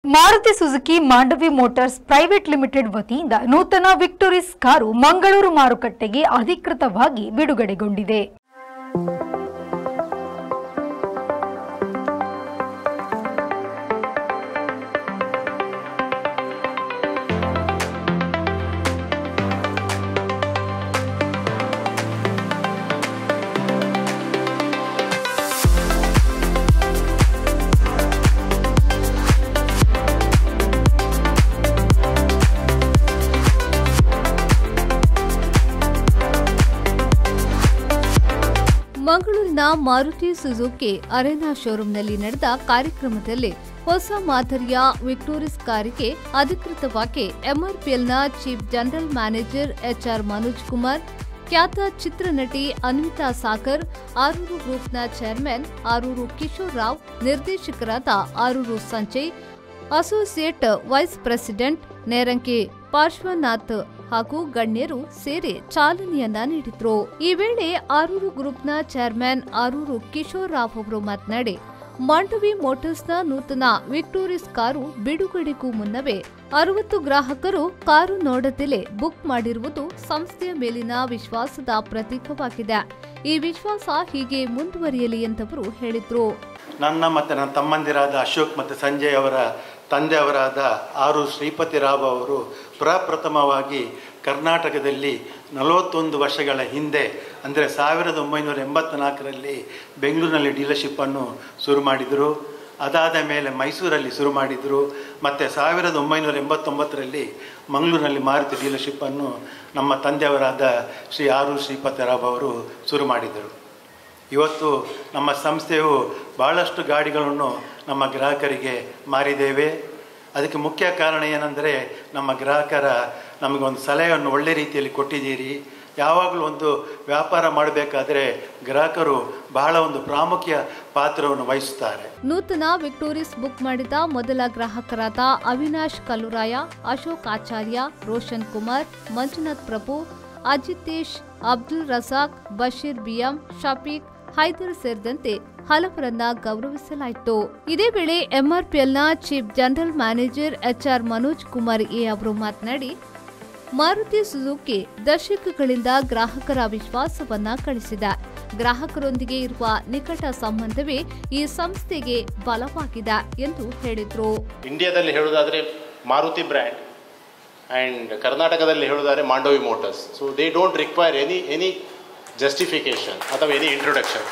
Maruti Suzuki Mandavi motors private limited ವತಿಯಿಂದ ನೂತನ ವಿಕ್ಟೋರಿಸ್ car Mangaluru ಮಾರುಕಟ್ಟೆಗೆ ಅಧಿಕೃತವಾಗಿ ಬಿಡುಗಡೆಗೊಂಡಿದೆ. ಮಂಗಳೂರಿನ ಮಾರುತಿ ಸುಜುಕಿ ಅರೆನಾ ಶೋರೂಂನಲ್ಲಿ ನಡೆದ ಕಾರ್ಯಕ್ರಮದಲ್ಲಿ ಹೊಸ ಮಾದರಿಯ ವಿಕ್ಟೋರಿಸ್ ಕಾರಿಗೆ ಅಧಿಕೃತವಾಗಿ ಎಂಆರ್ಪಿಎಲ್ನ chief general manager HR Manoj Kumar, ಖ್ಯಾತ ಚಿತ್ರನಟಿ ಅನ್ವಿತಾ ಸಾಗರ್, ಆರೂರು ಗ್ರೂಪ್ನ ಚೇರ್ಮನ್ ಆರೂರು ಕಿಶೋರ್ ರಾವ್, ನಿರ್ದೇಶಕರಾದ Aruru Sanjay, associate vice president Neranki Parshwanath ಹಾಗೂ ಗಣ್ಯರು ಸೇರಿ ಚಾಲನೆಯನ್ನ ನೀಡಿದ್ರು. ಈ ವೇಳೆ ಆರೂರು ಗ್ರೂಪ್ನ ಚೇರ್ಮನ್ ಆರೂರು ಕಿಶೋರ್ ರಾವ್ ಅವರು ಮಾತನಾಡಿ, ಮಾಂಡವಿ ಮೋಟಾರ್ಸ್ನ ನೂತನ ವಿಕ್ಟೋರಿಸ್ ಕಾರು ಬಿಡುಗಡೆಗೂ ಮುನ್ನವೇ 60 ಗ್ರಾಹಕರು ಕಾರು ನೋಡದೆಲೆ ಬುಕ್ ಮಾಡಿರುವುದು ಸಂಸ್ಥೆಯ ಮೇಲಿನ ವಿಶ್ವಾಸದ ಪ್ರತೀಕವಾಗಿದೆ. ಈ ವಿಶ್ವಾಸ ಹೀಗೆ ಮುಂದುವರಿಯಲಿ ಎಂದವರು ಹೇಳಿದ್ರು. ನನ್ನ ಮತ್ತು ನನ್ನ ತಮ್ಮಂದಿರಾದ ಅಶೋಕ್ ಮತ್ತು ಸಂಜಯ್ ಅವರ ತಂದೆಯವರಾದ ಆರು ಶ್ರೀಪತಿ ರಾವ್ ಅವರು ಪ್ರಪ್ರಥಮವಾಗಿ ಕರ್ನಾಟಕದಲ್ಲಿ 41 ವರ್ಷಗಳ ಹಿಂದೆ ಅಂದರೆ 1984ರಲ್ಲಿ ಬೆಂಗಳೂರಿನಲ್ಲಿ ಡೀಲರ್ಶಿಪ್ಪನ್ನು ಶುರು ಮಾಡಿದರು. ಅದಾದ ಮೇಲೆ ಮೈಸೂರಲ್ಲಿ ಶುರು ಮಾಡಿದರು. ಮತ್ತು 1989ರಲ್ಲಿ ಮಂಗಳೂರಿನಲ್ಲಿ ಮಾರುತಿ ಡೀಲರ್ಶಿಪ್ಪನ್ನು ನಮ್ಮ ತಂದೆಯವರಾದ ಶ್ರೀ ಆರು ಶ್ರೀಪತಿ ರಾವ್ ಅವರು ಶುರು ಮಾಡಿದರು. ಇವತ್ತು ನಮ್ಮ ಸಂಸ್ಥೆಯು ಭಾಳಷ್ಟು ಗಾಡಿಗಳನ್ನು ನಮ್ಮ ಗ್ರಾಹಕರಿಗೆ ಮಾರಿದ್ದೇವೆ. ಅದಕ್ಕೆ ಮುಖ್ಯ ಕಾರಣ ಏನೆಂದರೆ ನಮ್ಮ ಗ್ರಾಹಕರ ನಮಗೊಂದು ಸಲಹೆಯನ್ನು ಒಳ್ಳೆ ರೀತಿಯಲ್ಲಿ ಕೊಟ್ಟಿದ್ದೀರಿ. ಯಾವಾಗಲೂ ಒಂದು ವ್ಯಾಪಾರ ಮಾಡಬೇಕಾದ್ರೆ ಗ್ರಾಹಕರು ಬಹಳ ಒಂದು ಪ್ರಾಮುಖ್ಯ ಪಾತ್ರವನ್ನು ವಹಿಸುತ್ತಾರೆ. ನೂತನ ವಿಕ್ಟೋರಿಸ್ ಬುಕ್ ಮಾಡಿದ ಮೊದಲ ಗ್ರಾಹಕರಾದ ಅವಿನಾಶ್ ಕಲ್ಲುರಾಯ, ಅಶೋಕ್ ಆಚಾರ್ಯ, ರೋಷನ್ ಕುಮಾರ್, ಮಂಜುನಾಥ್ ಪ್ರಭು, ಅಜಿತೇಶ್, ಅಬ್ದುಲ್ ರಜಾಕ್, ಬಶೀರ್ ಬಿಎಂ, ಶಫೀಕ್, ಹೈದರ್ ಸೇರಿದಂತೆ ಹಲವರನ್ನ ಗೌರವಿಸಲಾಯಿತು. ಇದೇ ವೇಳೆ ಎಂಆರ್ಪಿಎಲ್ನ chief general manager HR Manoj Kumar A ಅವರು ಮಾತನಾಡಿ, ಮಾರುತಿ ಸುಜುಕಿ ದಶಕಗಳಿಂದ ಗ್ರಾಹಕರ ವಿಶ್ವಾಸವನ್ನ ಗಳಿಸಿದೆ. ಗ್ರಾಹಕರೊಂದಿಗೆ ಇರುವ ನಿಕಟ ಸಂಬಂಧವೇ ಈ ಸಂಸ್ಥೆಗೆ ಬಲವಾಗಿದೆ ಎಂದು ಹೇಳಿದ್ರು. ಇಂಡಿಯಾದಲ್ಲಿ ಹೇಳುವುದಾದ್ರೆ ಮಾರುತಿ ಬ್ರ್ಯಾಂಡ್ ಅಂಡ್ ಕರ್ನಾಟಕದಲ್ಲಿ ಹೇಳುವುದಾದ್ರೆ Mandavi motors. So they don't require any justification ಅಥವಾ ಎನಿ ಇಂಟ್ರೊಡಕ್ಷನ್.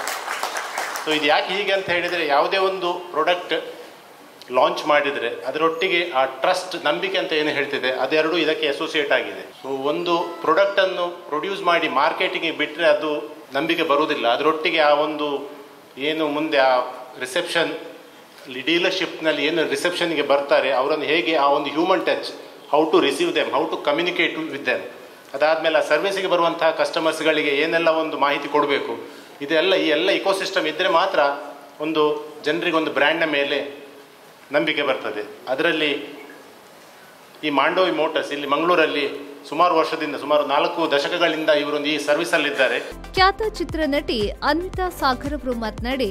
ಸೊ ಇದು ಯಾಕೆ ಹೀಗೆ ಅಂತ ಹೇಳಿದರೆ, ಯಾವುದೇ ಒಂದು ಪ್ರಾಡಕ್ಟ್ ಲಾಂಚ್ ಮಾಡಿದರೆ ಅದರೊಟ್ಟಿಗೆ ಆ ಟ್ರಸ್ಟ್, ನಂಬಿಕೆ ಅಂತ ಏನು ಹೇಳ್ತಿದೆ, ಅದೆರಡು ಇದಕ್ಕೆ ಅಸೋಸಿಯೇಟ್ ಆಗಿದೆ. ಸೊ ಒಂದು ಪ್ರಾಡಕ್ಟನ್ನು ಪ್ರೊಡ್ಯೂಸ್ ಮಾಡಿ ಮಾರ್ಕೆಟಿಂಗ್ಗೆ ಬಿಟ್ಟರೆ ಅದು ನಂಬಿಕೆ ಬರುವುದಿಲ್ಲ. ಅದರೊಟ್ಟಿಗೆ ಆ ಒಂದು ಏನು ಮುಂದೆ ಆ ರಿಸೆಪ್ಷನ್ ಡೀಲರ್ಶಿಪ್ನಲ್ಲಿ ಏನು ರಿಸೆಪ್ಷನ್ಗೆ ಬರ್ತಾರೆ ಅವರನ್ನು ಹೇಗೆ ಆ ಒಂದು human touch, how to receive them, how to communicate with them, ಅದಾದಮೇಲೆ ಆ ಸರ್ವಿಸಿಗೆ ಬರುವಂತಹ ಕಸ್ಟಮರ್ಸ್ಗಳಿಗೆ ಏನೆಲ್ಲ ಒಂದು ಮಾಹಿತಿ ಕೊಡಬೇಕು, ಇದೆಲ್ಲ ಈ ಎಲ್ಲ ಇಕೋಸಿಸ್ಟಮ್ ಇದ್ದರೆ ಮಾತ್ರ ಒಂದು ಜನರಿಗೆ ಒಂದು ಬ್ರ್ಯಾಂಡ್ನ ಮೇಲೆ ನಂಬಿಕೆ ಬರ್ತದೆ. ಅದರಲ್ಲಿ ಈ ಮಾಂಡವಿ ಮೋಟಾರ್ಸ್ ಇಲ್ಲಿ ಮಂಗಳೂರಲ್ಲಿ ಸುಮಾರು ವರ್ಷದಿಂದ, ಸುಮಾರು 4 ದಶಕಗಳಿಂದ ಇವರೊಂದು ಈ ಸರ್ವಿಸಲ್ಲಿದ್ದಾರೆ. ಖ್ಯಾತ ಚಿತ್ರನಟಿ ಅನ್ವಿತಾ ಸಾಗರ್ ಅವರು ಮಾತನಾಡಿ,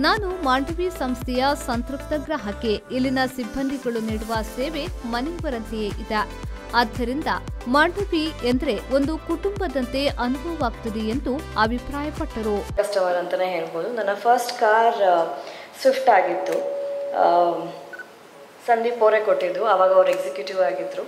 ನಾನು ಮಾಂಡವಿ ಸಂಸ್ಥೆಯ ಸಂತೃಪ್ತ ಗ್ರಾಹಕಿ. ಇಲ್ಲಿನ ಸಿಬ್ಬಂದಿಗಳು ನೀಡುವ ಸೇವೆ ಮನೆಯವರಂತೆಯೇ ಇದೆ. ಆದ್ದರಿಂದ ಮಾಂಡವಿ ಎಂದ್ರೆ ಒಂದು ಕುಟುಂಬದಂತೆ ಅನುಭವವಾಗ್ತದೆ ಎಂದು ಅಭಿಪ್ರಾಯಪಟ್ಟರು. ಕಸ್ಟಮರ್ ಅಂತಾನೆ ಹೇಳ್ಬೋದು. ನನ್ನ ಫಸ್ಟ್ ಕಾರ್ ಸ್ವಿಫ್ಟ್ ಆಗಿತ್ತು. ಸಂದೀಪ್ ಅವರೇ ಕೊಟ್ಟಿದ್ದು. ಆವಾಗ ಅವ್ರು ಎಕ್ಸಿಕ್ಯೂಟಿವ್ ಆಗಿದ್ರು.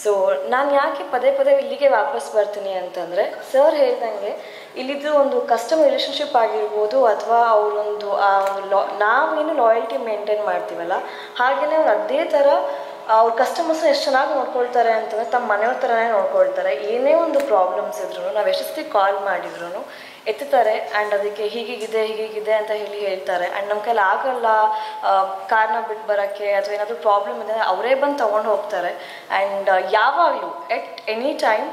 ಸೊ ನಾನು ಯಾಕೆ ಪದೇ ಪದೇ ಇಲ್ಲಿಗೆ ವಾಪಸ್ ಬರ್ತೀನಿ ಅಂತಂದರೆ, ಸರ್ ಹೇಳ್ದಂಗೆ ಇಲ್ಲಿದ್ದು ಒಂದು ಕಸ್ಟಮರ್ ರಿಲೇಷನ್ಶಿಪ್ ಆಗಿರ್ಬೋದು, ಅಥವಾ ಅವರೊಂದು ಆ ಒಂದು ನಾವೇನು ಲಾಯಲ್ಟಿ ಮೇಂಟೈನ್ ಮಾಡ್ತೀವಲ್ಲ, ಹಾಗೆಯೇ ಅವ್ರು ಅದೇ ಥರ ಅವ್ರ ಕಸ್ಟಮರ್ಸ್ನ ಎಷ್ಟು ಚೆನ್ನಾಗಿ ನೋಡ್ಕೊಳ್ತಾರೆ ಅಂತಂದರೆ ತಮ್ಮ ಮನೆಯವ್ರ ಥರನೇ ನೋಡ್ಕೊಳ್ತಾರೆ. ಏನೇ ಒಂದು ಪ್ರಾಬ್ಲಮ್ಸ್ ಇದ್ರೂ ನಾವು ಎಷ್ಟೊತ್ತಿಗೆ ಕಾಲ್ ಮಾಡಿದ್ರು ಎತ್ತುತ್ತಾರೆ. ಆ್ಯಂಡ್ ಅದಕ್ಕೆ ಹೀಗೀಗಿದೆ ಅಂತ ಹೇಳ್ತಾರೆ. ಆ್ಯಂಡ್ ನಮ್ಮ ಕೈಲಿ ಆಗಲ್ಲ ಕಾರ್ನ ಬಿಟ್ಟು ಬರೋಕ್ಕೆ, ಅಥವಾ ಏನಾದರೂ ಪ್ರಾಬ್ಲಮ್ ಇದೆ ಅವರೇ ಬಂದು ತೊಗೊಂಡು ಹೋಗ್ತಾರೆ. ಆ್ಯಂಡ್ ಯಾವಾಗಲೂ ಎಟ್ ಎನಿ ಟೈಮ್,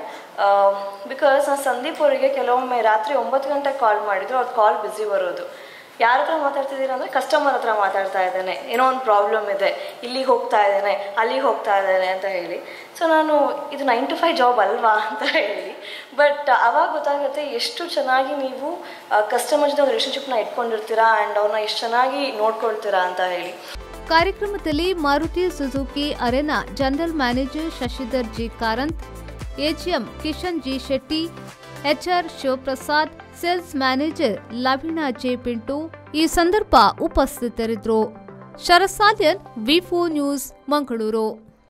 ಬಿಕಾಸ್ ನಾನು ಸಂದೀಪ್ ಅವರಿಗೆ ಕೆಲವೊಮ್ಮೆ ರಾತ್ರಿ 9 ಗಂಟೆಗೆ ಕಾಲ್ ಮಾಡಿದ್ರು, ಅವ್ರ ಕಾಲ್ ಬ್ಯುಸಿ ಬರೋದು. ಯಾರ ಹತ್ರ ಮಾತಾಡ್ತಿದ್ದೀರ ಅಂದರೆ ಕಸ್ಟಮರ್ ಹತ್ರ ಮಾತಾಡ್ತಾ ಇದ್ದೇನೆ, ಏನೋ ಒಂದು ಪ್ರಾಬ್ಲಮ್ ಇದೆ, ಇಲ್ಲಿಗೆ ಹೋಗ್ತಾ ಇದ್ದೇನೆ, ಅಲ್ಲಿಗೆ ಹೋಗ್ತಾ ಇದ್ದೇನೆ ಅಂತ ಹೇಳಿ. ಸೊ ನಾನು ಇದು 9 to 5 ಜಾಬ್ ಅಲ್ವಾ ಅಂತ ಹೇಳಿ. ಬಟ್ ಅವಾಗ ಗೊತ್ತಾಗುತ್ತೆ ಎಷ್ಟು ಚೆನ್ನಾಗಿ ನೀವು ಕಸ್ಟಮರ್ ಜೊತೆ ರಿಲೇಷನ್ಶಿಪ್ನ ಇಟ್ಕೊಂಡಿರ್ತೀರಾ ಆ್ಯಂಡ್ ಅವ್ರನ್ನ ಎಷ್ಟು ಚೆನ್ನಾಗಿ ನೋಡ್ಕೊಳ್ತೀರಾ ಅಂತ ಹೇಳಿ. ಕಾರ್ಯಕ್ರಮದಲ್ಲಿ Maruti Suzuki Arena general manager Shashidhar G Karanth, AGM Kishan G Shetty, HR Shivaprasad, sales manager Lavina J Pinto ಈ ಸಂದರ್ಭ ಉಪಸ್ಥಿತರಿದ್ದರು. ಶರಸಾಲ್ಯನ್, ವಿ4 ನ್ಯೂಸ್, ಮಂಗಳೂರು.